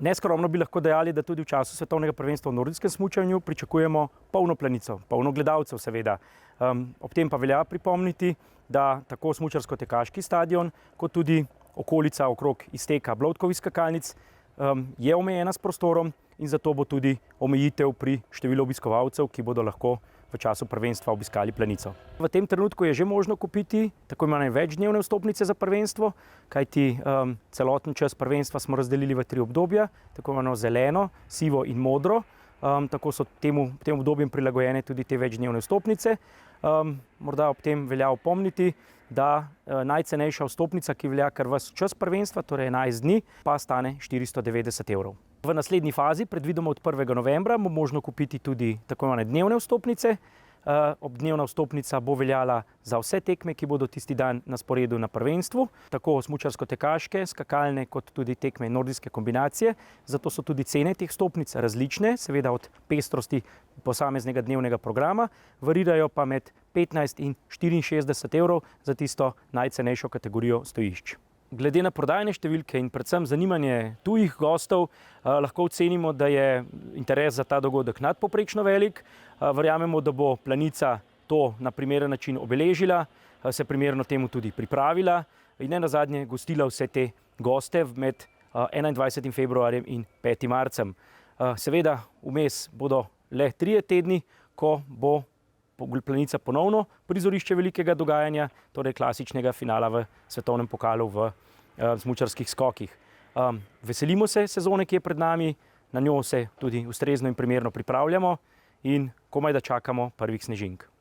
Neskromno bi lahko dejali, da tudi v času svetovnega prvenstva v nordijskem smučanju pričakujemo polno planico, polno gledalcev seveda. Ob tem pa velja pripomniti, da tako smučarsko-tekaški stadion, kot tudi okolica okrog izteka Bloudkovih skakalnic je omejena s prostorom in zato bo tudi omejitev pri številu obiskovalcev, ki bodo lahko v času prvenstva obiskali planico. V tem trenutku je že možno kupiti tako imenovane večdnevne vstopnice za prvenstvo, kajti celoten čas prvenstva smo razdelili v 3 obdobja, tako imenovano zeleno, sivo in modro. Tako so tem obdobjem prilagojene tudi te večdnevne vstopnice. Morda ob tem velja opomniti, da najcenejša vstopnica, ki velja kar ves čas prvenstva, torej 11 dni, pa stane 490 €. V naslednji fazi, predvidoma od 1. novembra, bo možno kupiti tudi tako imenovane dnevne vstopnice. Dnevna vstopnica bo veljala za vse tekme, ki bodo tisti dan na sporedu na prvenstvu, tako smučarsko-tekaške, skakalne, kot tudi tekme nordijske kombinacije. Zato so tudi cene teh vstopnic različne, seveda od pestrosti posameznega dnevnega programa, varirajo pa med 15 in 64 € za tisto najcenejšo kategorijo stojišč. Glede na prodajne številke in predvsem zanimanje tujih gostov lahko ocenimo, da je interes za ta dogodek nadpovprečno velik. Verjamemo, da bo planica to na primeren način obeležila, se primerno temu tudi pripravila in nenazadnje gostila vse te goste med 21. februarjem in 5. marcem. Seveda vmes bodo le 3 tedni, ko bo planica ponovno prizorišče velikega dogajanja, torej klasičnega finala v svetovnem pokalu v smučarskih skokih. Veselimo se sezone, ki je pred nami, na njo se tudi ustrezno in primerno pripravljamo in komaj da čakamo prvih snežink.